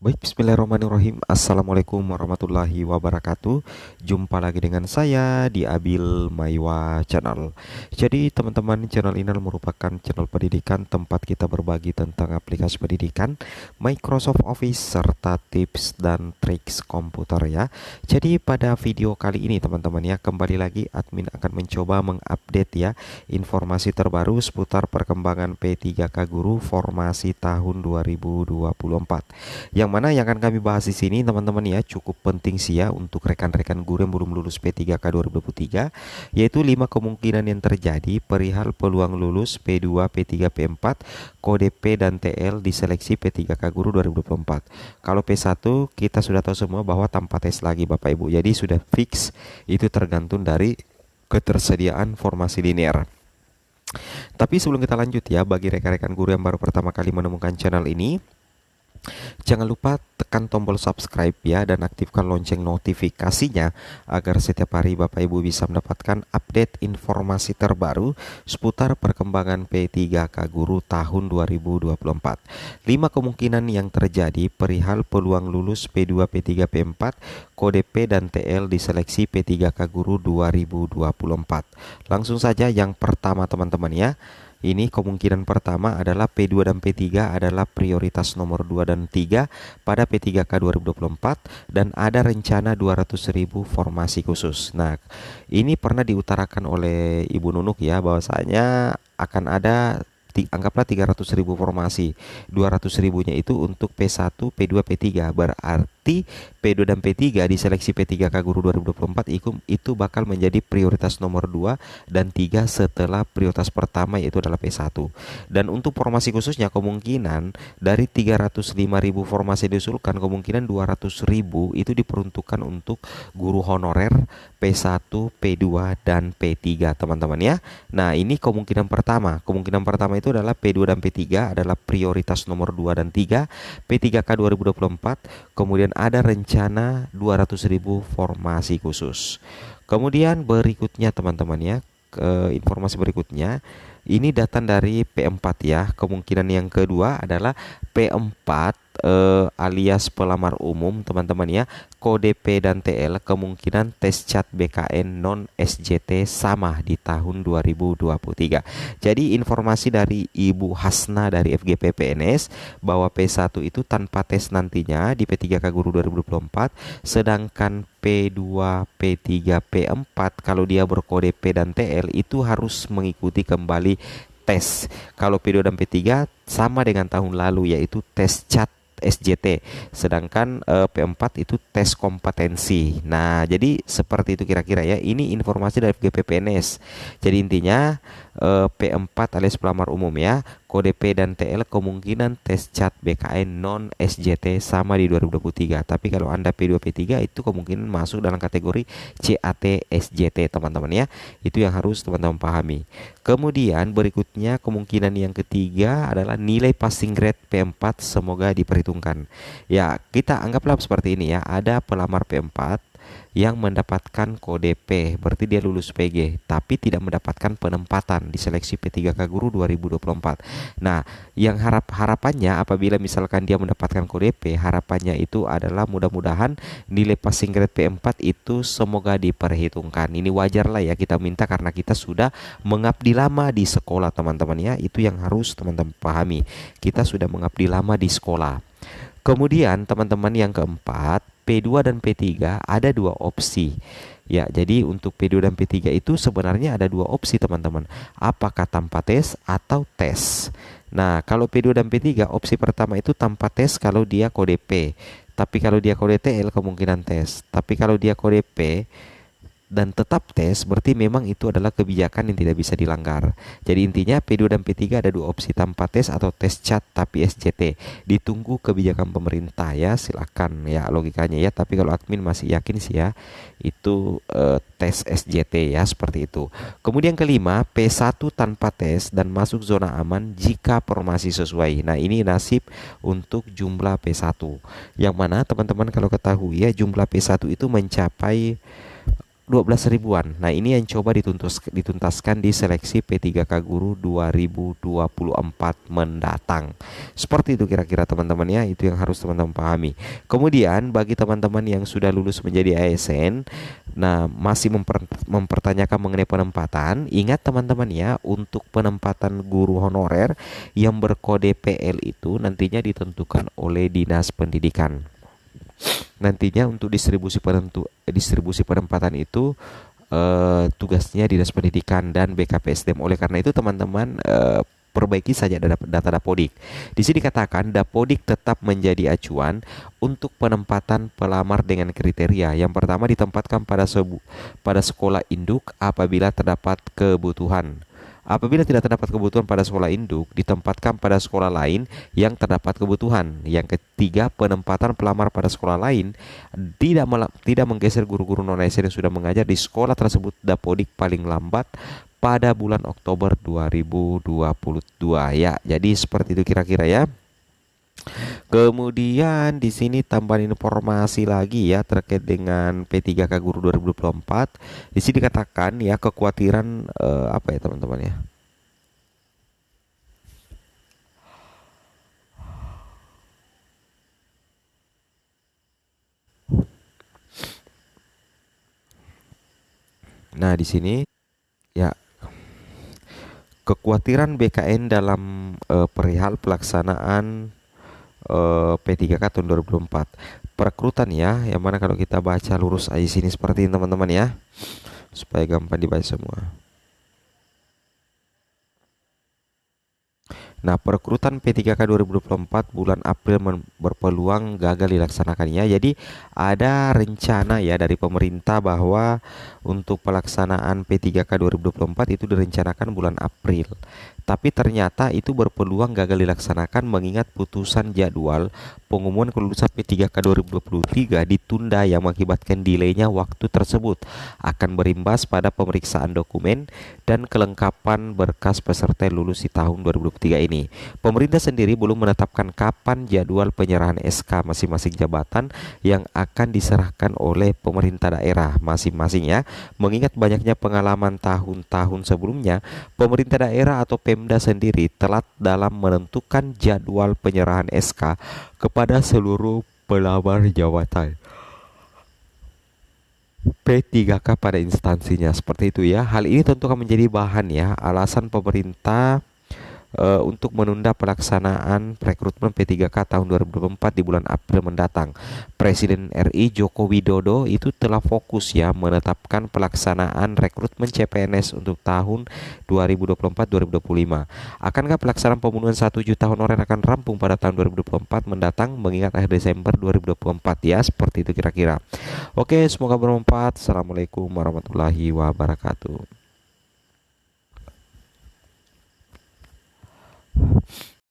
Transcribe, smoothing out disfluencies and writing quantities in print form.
Baik, bismillahirrahmanirrahim. Assalamualaikum warahmatullahi wabarakatuh. Jumpa lagi dengan saya di Abil Maiwa Channel. Jadi teman-teman, channel ini merupakan channel pendidikan tempat kita berbagi tentang aplikasi pendidikan, Microsoft Office, serta tips dan triks komputer ya. Jadi pada video kali ini teman-teman ya, kembali lagi admin akan mencoba mengupdate ya informasi terbaru seputar perkembangan P3K Guru formasi tahun 2024. Yang mana yang akan kami bahas di sini teman-teman ya, cukup penting sih ya untuk rekan-rekan guru yang belum lulus P3K 2023, yaitu 5 kemungkinan yang terjadi perihal peluang lulus P2, P3, P4, kode P dan TL di seleksi P3K Guru 2024. Kalau P1 kita sudah tahu semua bahwa tanpa tes lagi Bapak Ibu. Jadi sudah fix, itu tergantung dari ketersediaan formasi linear. Tapi sebelum kita lanjut ya, bagi rekan-rekan guru yang baru pertama kali menemukan channel ini, jangan lupa tekan tombol subscribe ya dan aktifkan lonceng notifikasinya agar setiap hari Bapak Ibu bisa mendapatkan update informasi terbaru seputar perkembangan P3K Guru tahun 2024. 5 kemungkinan yang terjadi perihal peluang lulus P2, P3, P4, kode P dan TL di seleksi P3K Guru 2024. Langsung saja yang pertama teman-teman ya. Ini kemungkinan pertama adalah P2 dan P3 adalah prioritas nomor 2 dan 3 pada P3K 2024 dan ada rencana 200.000 formasi khusus. Nah, ini pernah diutarakan oleh Ibu Nunuk ya, bahwasanya akan ada anggaplah 300.000 formasi. 200.000-nya itu untuk P1, P2, P3. Berarti P2 dan P3 di seleksi P3K Guru 2024 itu bakal menjadi prioritas nomor 2 dan 3 setelah prioritas pertama yaitu adalah P1. Dan untuk formasi khususnya kemungkinan dari 305.000 formasi diusulkan, kemungkinan 200.000 itu diperuntukkan untuk guru honorer P1, P2 dan P3 teman-teman ya. Nah, ini kemungkinan pertama. Kemungkinan pertama itu adalah P2 dan P3 adalah prioritas nomor 2 dan 3 P3K 2024. Kemudian ada rencana 200.000 formasi khusus. Kemudian berikutnya teman-teman ya, informasi berikutnya ini datang dari P4 ya. Kemungkinan yang kedua adalah P4 alias pelamar umum teman-teman ya. Kode P dan TL kemungkinan tes cat BKN non SJT sama di tahun 2023. Jadi informasi dari Ibu Hasna dari FGP PNS bahwa P1 itu tanpa tes nantinya di P3K Guru 2024, sedangkan P2, P3, P4 kalau dia berkode P dan TL itu harus mengikuti kembali tes. Kalau P2 dan P3 sama dengan tahun lalu yaitu tes cat SJT, sedangkan P4 itu tes kompetensi. Nah, jadi seperti itu kira-kira ya. Ini informasi dari FGP PNS. Jadi intinya P4 alias pelamar umum ya, kode P dan TL kemungkinan tes cat BKN non SJT sama di 2023. Tapi kalau Anda P2 P3 itu kemungkinan masuk dalam kategori CAT SJT teman-teman ya. Itu yang harus teman-teman pahami. Kemudian berikutnya kemungkinan yang ketiga adalah nilai passing grade P4 semoga diperhitungkan. Ya, kita anggaplah seperti ini ya. Ada pelamar P4 yang mendapatkan kode P, berarti dia lulus PG, tapi tidak mendapatkan penempatan di seleksi P3K Guru 2024. Nah, yang harapannya apabila misalkan dia mendapatkan kode P, harapannya itu adalah mudah-mudahan nilai passing grade P4 itu semoga diperhitungkan. Ini wajar lah ya kita minta karena kita sudah mengabdi lama di sekolah teman-teman ya. Itu yang harus teman-teman pahami. Kita sudah mengabdi lama di sekolah. Kemudian teman-teman yang keempat, P2 dan P3 ada dua opsi. Ya, jadi untuk P2 dan P3 itu sebenarnya ada dua opsi teman-teman. Apakah tanpa tes atau tes. Nah, kalau P2 dan P3 opsi pertama itu tanpa tes kalau dia kode P. Tapi kalau dia kode TL kemungkinan tes. Tapi kalau dia kode P dan tetap tes, berarti memang itu adalah kebijakan yang tidak bisa dilanggar. Jadi intinya P2 dan P3 ada dua opsi, tanpa tes atau tes cat tapi SJT. Ditunggu kebijakan pemerintah ya, silakan ya logikanya ya. Tapi kalau admin masih yakin sih ya itu tes SJT ya, seperti itu. Kemudian kelima, P1 tanpa tes dan masuk zona aman jika formasi sesuai. Nah, ini nasib untuk jumlah P1. Yang mana teman-teman kalau ketahui ya, jumlah P1 itu mencapai 12 ribuan. Nah, ini yang coba dituntaskan di seleksi P3K Guru 2024 mendatang. Seperti itu kira-kira teman-teman ya, itu yang harus teman-teman pahami. Kemudian bagi teman-teman yang sudah lulus menjadi ASN, nah masih mempertanyakan mengenai penempatan, ingat teman-teman ya, untuk penempatan guru honorer yang berkode PL itu nantinya ditentukan oleh Dinas Pendidikan. Nantinya untuk distribusi penempatan itu tugasnya Dinas Pendidikan dan BKPSDM. Oleh karena itu teman-teman perbaiki saja data Dapodik. Di sini dikatakan Dapodik tetap menjadi acuan untuk penempatan pelamar dengan kriteria. Yang pertama, ditempatkan pada sekolah induk apabila terdapat kebutuhan. Apabila tidak terdapat kebutuhan pada sekolah induk, ditempatkan pada sekolah lain yang terdapat kebutuhan. Yang ketiga, penempatan pelamar pada sekolah lain tidak menggeser guru-guru non-ASN yang sudah mengajar di sekolah tersebut Dapodik paling lambat pada bulan Oktober 2022 ya. Jadi seperti itu kira-kira ya. Kemudian di sini tambahan informasi lagi ya terkait dengan P3K Guru 2024. Di sini dikatakan ya kekhawatiran apa ya teman-teman ya? Nah, di sini ya kekhawatiran BKN dalam perihal pelaksanaan P3K tahun 2024 perekrutan ya, yang mana kalau kita baca lurus aja sini seperti ini teman-teman ya, supaya gampang dibaca semua. Nah, perekrutan P3K 2024 bulan April berpeluang gagal dilaksanakannya. Jadi ada rencana ya dari pemerintah bahwa untuk pelaksanaan P3K 2024 itu direncanakan bulan April. Tapi ternyata itu berpeluang gagal dilaksanakan mengingat putusan jadwal pengumuman kelulusan P3K 2023 ditunda yang mengakibatkan delaynya waktu tersebut akan berimbas pada pemeriksaan dokumen dan kelengkapan berkas peserta lulus di tahun 2023 ini. Pemerintah sendiri belum menetapkan kapan jadwal penyerahan SK masing-masing jabatan yang akan diserahkan oleh pemerintah daerah masing-masing ya. Mengingat banyaknya pengalaman tahun-tahun sebelumnya, pemerintah daerah atau Pemda sendiri telat dalam menentukan jadwal penyerahan SK kepada seluruh pelamar jabatan P3K pada instansinya. Seperti itu ya. Hal ini tentu akan menjadi bahan ya alasan pemerintah untuk menunda pelaksanaan rekrutmen P3K tahun 2024 di bulan April mendatang. Presiden RI Joko Widodo itu telah fokus ya menetapkan pelaksanaan rekrutmen CPNS untuk tahun 2024-2025. Akankah pelaksanaan pembunuhan 1 juta honorer akan rampung pada tahun 2024 mendatang mengingat akhir Desember 2024 ya, seperti itu kira-kira. Oke, semoga bermanfaat. Assalamualaikum warahmatullahi wabarakatuh.